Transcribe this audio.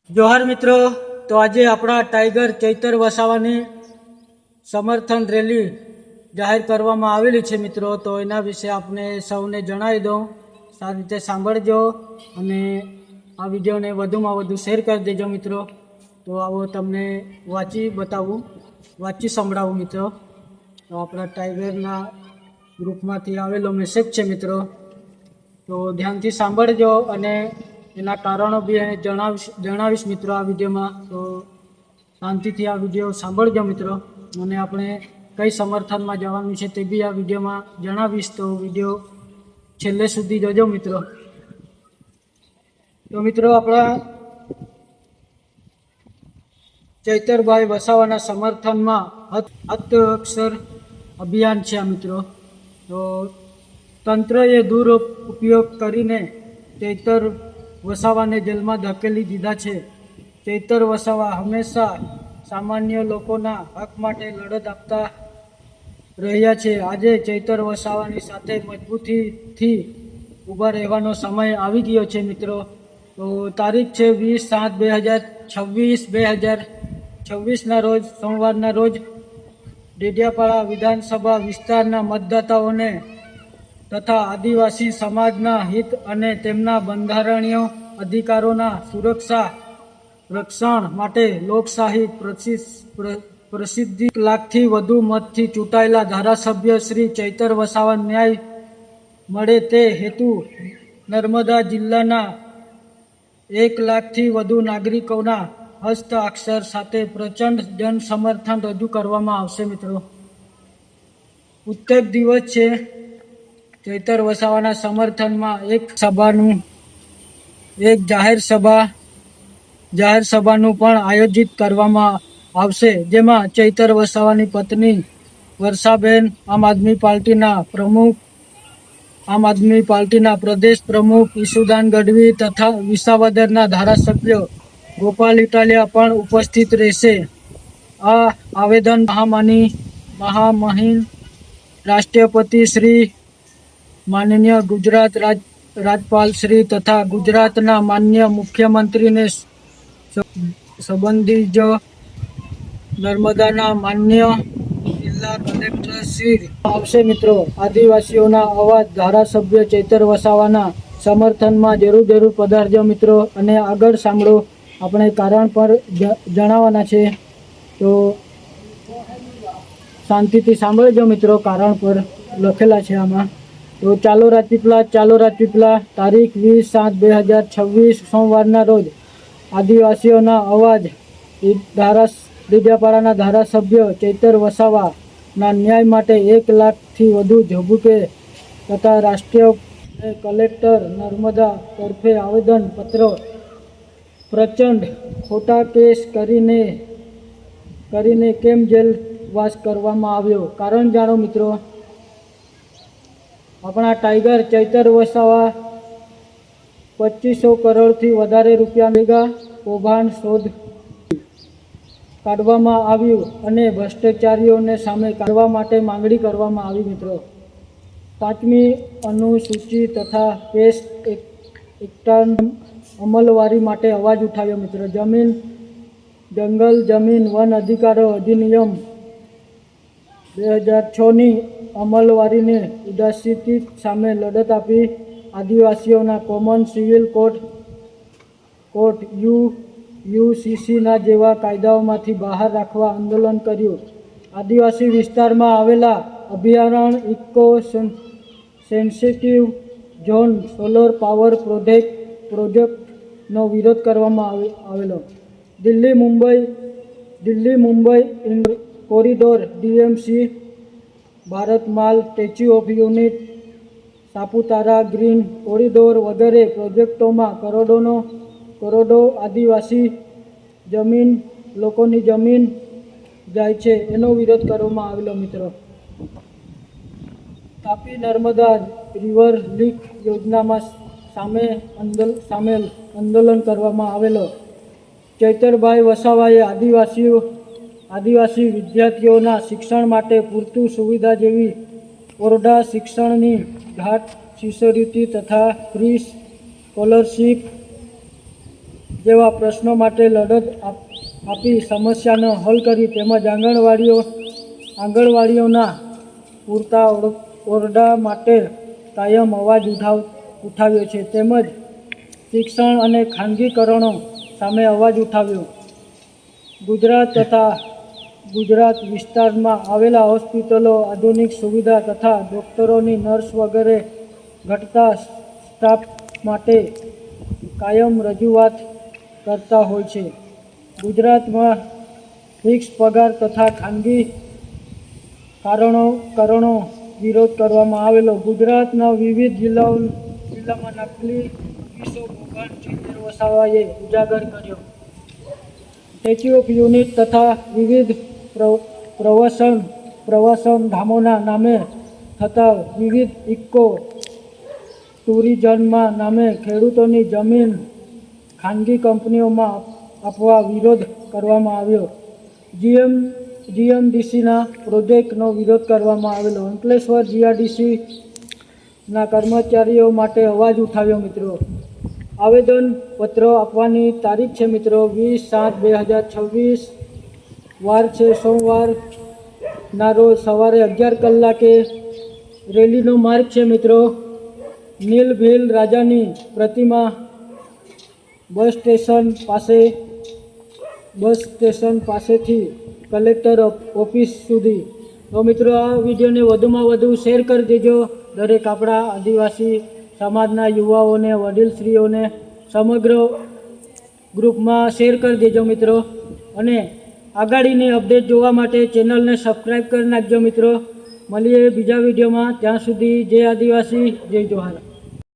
જોહાર મિત્રો, તો આજે આપણા ટાઈગર ચૈતર વસાવાની સમર્થન રેલી જાહેર કરવામાં આવેલી છે મિત્રો. તો એના વિશે આપને સૌને જણાવી દઉં, સારી રીતે સાંભળજો અને આ વિડીયોને વધુમાં વધુ શેર કરી દેજો મિત્રો. તો આવો તમને વાંચી સંભળાવું મિત્રો. તો આપણા ટાઈગરના ગ્રુપમાંથી આવેલો મેસેજ છે મિત્રો, તો ધ્યાનથી સાંભળજો અને એના કારણો બી જણાવીશ મિત્રો આ વિડીયોમાં. તો શાંતિથી આ વિડીયો સાંભળજો મિત્રો, અને આપણે કઈ સમર્થનમાં જવાનું છે તે બી આ વિડીયોમાં જણાવીશ. તો વિડીયો છેલ્લે સુધી જોજો મિત્રો. તો મિત્રો, આપણા ચૈતરભાઈ વસાવાના સમર્થનમાં હસ્તાક્ષર અભિયાન છે આ મિત્રો. તો તંત્રએ દુરુપયોગ કરીને ચૈતર વસાવાને જેલમાં ધકેલી દીધા છે. ચૈતર વસાવા હંમેશા સામાન્ય લોકોના હક માટે લડત આપતા રહ્યા છે. આજે ચૈતર વસાવાની સાથે મજબૂતીથી ઊભા રહેવાનો સમય આવી ગયો છે મિત્રો. તો તારીખ છે 20/7/2026 રોજ, સોમવારના રોજ ડેડિયાપાડા વિધાનસભા વિસ્તારના મતદાતાઓને તથા આદિવાસી સમાજના હિત અને તેમના બંધારણીય અધિકારોના સુરક્ષા રક્ષણ માટે લોકશાહી પ્રસિદ્ધિ લાખથી વધુ મતથી ચૂંટાયેલા ધારાસભ્ય શ્રી ચૈતર વસાવા ન્યાય મળે તે હેતુ નર્મદા જિલ્લાના 1 લાખથી વધુ નાગરિકોના હસ્તાક્ષર સાથે પ્રચંડ જનસમર્થન રજૂ કરવામાં આવશે મિત્રો. ઉત્તર દિવસ છે. ચૈતર વસાવાના સમર્થનમાં એક જાહેર સભાનું પણ આયોજિત કરવામાં આવશે, જેમાં ચૈતર વસાવાની પત્ની વર્ષાબેન, આમ આદમી પાર્ટીના પ્રદેશ પ્રમુખ ઈશુદાન ગઢવી તથા વિસાવદરના ધારાસભ્ય ગોપાલ ઇટાલિયા પણ ઉપસ્થિત રહેશે. આ આવેદન મહામહિમ રાષ્ટ્રપતિ શ્રી, માનનીય ગુજરાત રાજ્યપાલ શ્રી તથા ગુજરાતના માન્ય મુખ્યમંત્રીને સંબંધિત નર્મદાના માન્ય જિલ્લા કલેક્ટર શ્રી આવશે મિત્રો. આદિવાસીઓના અવાજ ધારાસભ્ય ચૈતર વસાવાના સમર્થનમાં જરૂર પધારજો મિત્રો. અને આગળ સાંભળો, આપણે કારણ પર જણાવવાના છે, તો શાંતિથી સાંભળજો મિત્રો. કારણ પર લખેલા છે આમાં. તો ચાલો રાજપીપળા તારીખ 20/7/2026 સોમવારના રોજ આદિવાસીઓના અવાજ ડેડિયાપાડાના ધારાસભ્ય ચૈતર વસાવાના ન્યાય માટે 1 લાખથી વધુ ઝબૂકે તથા રાષ્ટ્રીય કલેક્ટર નર્મદા તરફે આવેદન પત્ર પ્રચંડ ખોટા કેસ કરીને કેમ જેલવાસ કરવામાં આવ્યો, કારણ જાણો મિત્રો. આપણા ટાઈગર ચૈતર વસાવા 2500 કરોડથી વધારે રૂપિયા મેગા કૌભાંડ શોધ કાઢવામાં આવ્યું અને ભ્રષ્ટાચારીઓને સામે કાઢવા માટે માંગણી કરવામાં આવી મિત્રો. 5મી અનુસૂચિ તથા પેસ્ટ એક્ટની અમલવારી માટે અવાજ ઉઠાવ્યો મિત્રો. જંગલ જમીન વન અધિકારો અધિનિયમ 2006ની અમલવારીને ઉદાસીનતા સામે લડત આપી આદિવાસીઓના કોમન સિવિલ કોડ યુસીસીના જેવા કાયદાઓમાંથી બહાર રાખવા આંદોલન કર્યું. આદિવાસી વિસ્તારમાં આવેલા અભયારણ્ય, eco sensitive zone, solar power પ્રોજેક્ટનો વિરોધ કરવામાં આવેલો. Delhi Mumbai corridor, DMC, Bharatmala, statue of unity, Saputara green corridor વગેરે પ્રોજેક્ટોમાં કરોડો આદિવાસી લોકોની જમીન જાય છે, એનો વિરોધ કરવામાં આવેલો મિત્રો. તાપી નર્મદા રિવર લીક યોજનામાં સામેલ આંદોલન કરવામાં આવેલો. ચૈતરભાઈ વસાવાએ આદિવાસી વિદ્યાર્થીઓના શિક્ષણ માટે પૂરતું સુવિધા જેવી ઓરડા શિક્ષણની ઘાટ શિષ્યવૃત્તિ તથા ફ્રી સ્કોલરશીપ જેવા પ્રશ્નો માટે લડત આપી સમસ્યાનો હલ કરી તેમજ આંગણવાડીઓના પૂરતા ઓરડા માટે કાયમ અવાજ ઉઠાવ્યો છે. તેમજ શિક્ષણ અને ખાનગીકરણો સામે અવાજ ઉઠાવ્યો. ગુજરાત વિસ્તારમાં આવેલા હોસ્પિટલો આધુનિક સુવિધા તથા ડૉક્ટરોની નર્સ વગેરે ઘટતા સ્ટાફ માટે કાયમ રજૂઆત કરતા હોય છે. ગુજરાતમાં ફિક્સ પગાર તથા ખાનગી કારણો વિરોધ કરવામાં આવેલો. ગુજરાતના વિવિધ જિલ્લામાં નકલી ઓફિસો ભોગણ ચૈતર વસાવાએ ઉજાગર કર્યો. સ્ટેચ્યુ ઓફ યુનિટી તથા વિવિધ પ્રવાસન ધામોના નામે થતા વિવિધ ઇકો ટુરિઝમના નામે ખેડૂતોની જમીન ખાનગી કંપનીઓમાં આપવા વિરોધ કરવામાં આવ્યો. જીએમડીસીના પ્રોજેક્ટનો વિરોધ કરવામાં આવેલો. અંકલેશ્વર જીઆઈડીસીના કર્મચારીઓ માટે અવાજ ઉઠાવ્યો. મિત્રો, આવેદનપત્ર આપવાની તારીખ છે મિત્રો 20/7/2026, વાર છે સોમવારના રોજ સવારે 11 કલાકે. રેલીનો માર્ગ છે મિત્રો નીલભીલ રાજાની પ્રતિમા બસ સ્ટેશન પાસેથી કલેક્ટર ઓફિસ સુધી. તો મિત્રો, આ વિડીયોને વધુમાં વધુ શેર કરી દેજો. દરેક આપણા આદિવાસી સમાજના યુવાઓને, વડીલશ્રીઓને સમગ્ર ગ્રુપમાં શેર કરી દેજો મિત્રો. અને આગળની અપડેટ જોવા માટે ચેનલને સબસ્ક્રાઈબ કરી નાખજો મિત્રો. મળીએ બીજા વિડીયોમાં. ત્યાં સુધી જય આદિવાસી, જય જોહાર.